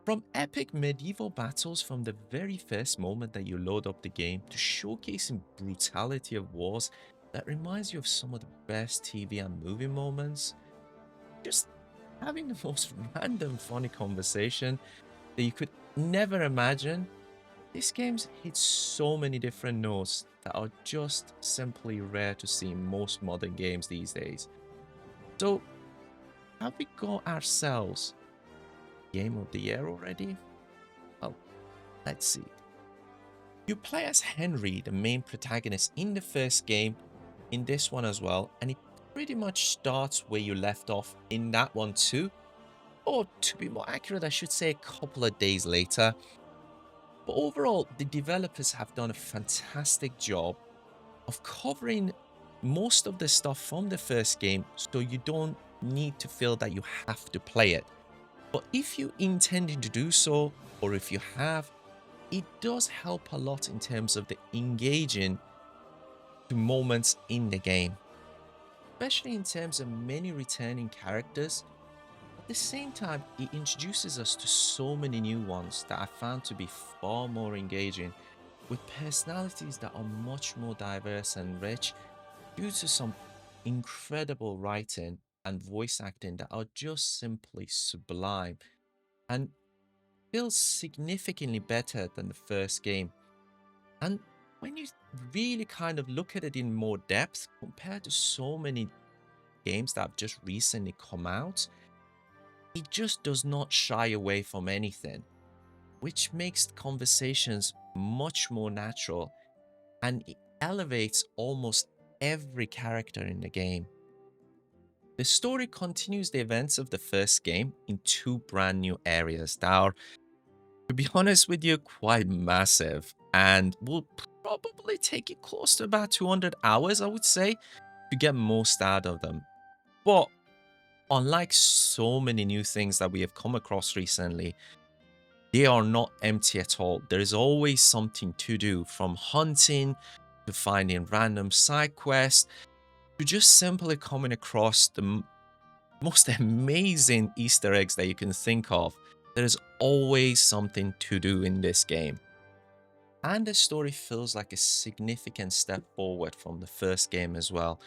From epic medieval battles from the very first moment that you load up the game to showcasing brutality of wars that reminds you of some of the best TV and movie moments, just having the most random funny conversation that you could never imagine. This game's hit so many different notes that are just simply rare to see in most modern games these days. So, have we got ourselves Game of the Year already? Well, let's see. You play as Henry, the main protagonist in the first game, in this one as well, and it pretty much starts where you left off in that one too. Or to be more accurate, I should say a couple of days later. But overall, the developers have done a fantastic job of covering most of the stuff from the first game, so you don't need to feel that you have to play it. But if you intending to do so, or if you have, it does help a lot in terms of the engaging to moments in the game, especially in terms of many returning characters. At the same time, it introduces us to so many new ones that I found to be far more engaging, with personalities that are much more diverse and rich due to some incredible writing and voice acting that are just simply sublime and feels significantly better than the first game. And when you really kind of look at it in more depth compared to so many games that have just recently come out, it just does not shy away from anything, which makes conversations much more natural, and it elevates almost every character in the game. The story continues the events of the first game in two brand new areas that are, to be honest with you, quite massive and will probably take you close to about 200 hours, I would say, to get most out of them. But unlike so many new things that we have come across recently, they are not empty at all. There is always something to do, from hunting to finding random side quests to just simply coming across the most amazing Easter eggs that you can think of. There is always something to do in this game. And the story feels like a significant step forward from the first game as well,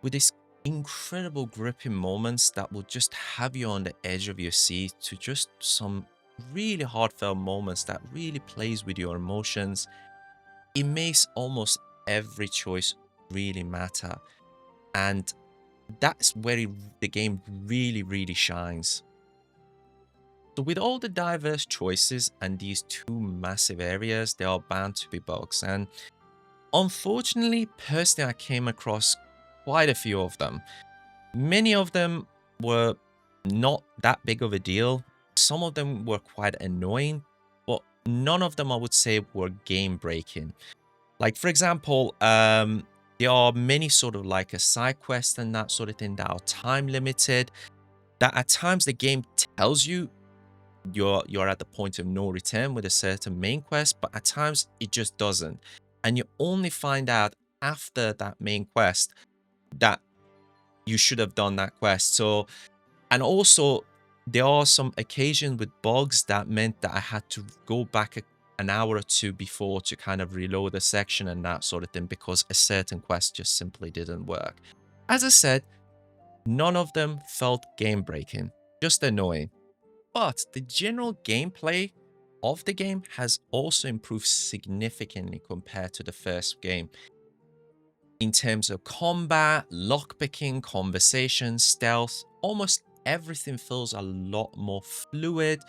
with these incredible gripping moments that will just have you on the edge of your seat, to just some really heartfelt moments that really plays with your emotions. It makes almost every choice really matter, and that's where the game really shines. So with all the diverse choices and these two massive areas, there are bound to be bugs, and unfortunately, personally, I came across quite a few of them. Many of them were not that big of a deal. Some of them were quite annoying, but none of them I would say were game breaking. Like, for example, there are many sort of like a side quest and that sort of thing that are time limited, that at times the game tells you you're at the point of no return with a certain main quest, but at times it just doesn't. And you only find out after that main quest that you should have done that quest. So, and also there are some occasions with bugs that meant that I had to go back an hour or two before to kind of reload a section and that sort of thing, because a certain quest just simply didn't work. As I said, none of them felt game breaking, just annoying. But the general gameplay of the game has also improved significantly compared to the first game. In terms of combat, lockpicking, conversation, stealth, almost everything feels a lot more fluid,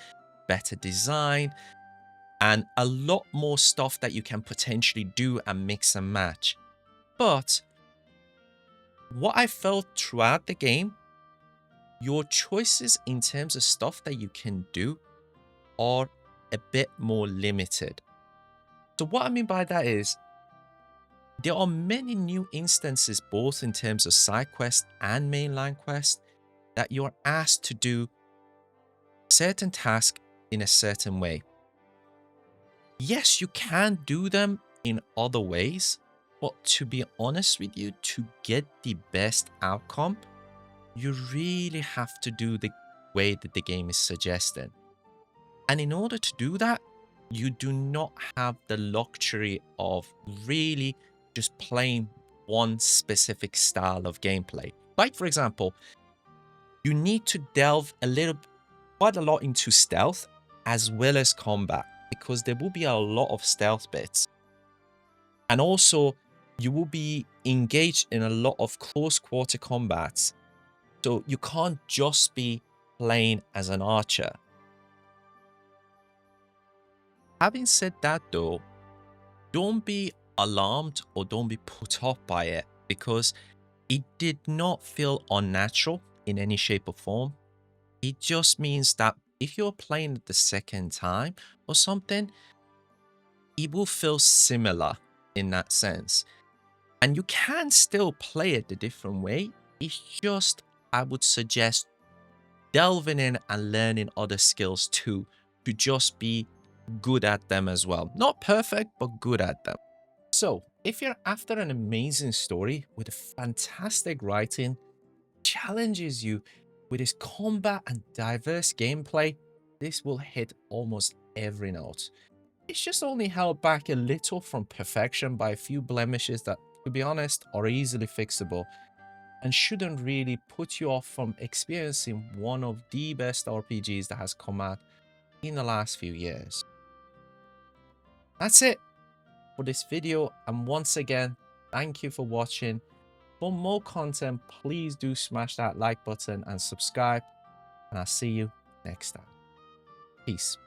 better designed, and a lot more stuff that you can potentially do and mix and match. But what I felt throughout the game, your choices in terms of stuff that you can do are a bit more limited. So what I mean by that is, there are many new instances, both in terms of side quests and mainline quests, that you're asked to do certain tasks in a certain way. Yes, you can do them in other ways, but to be honest with you, to get the best outcome, you really have to do the way that the game is suggesting. And in order to do that, you do not have the luxury of really just playing one specific style of gameplay. Like, for example, you need to delve quite a lot into stealth as well as combat, because there will be a lot of stealth bits. And also, you will be engaged in a lot of close quarter combats. So you can't just be playing as an archer. Having said that though, don't be alarmed or don't be put off by it, because it did not feel unnatural in any shape or form. It just means that if you're playing it the second time or something, it will feel similar in that sense. And you can still play it a different way. It's just, I would suggest delving in and learning other skills too, to just be good at them as well. Not perfect, but good at them. So, if you're after an amazing story with fantastic writing, challenges you with its combat and diverse gameplay, this will hit almost every note. It's just only held back a little from perfection by a few blemishes that, to be honest, are easily fixable and shouldn't really put you off from experiencing one of the best RPGs that has come out in the last few years. That's it for this video, and once again, thank you for watching. For more content, please do smash that like button and subscribe, and I'll see you next time. Peace.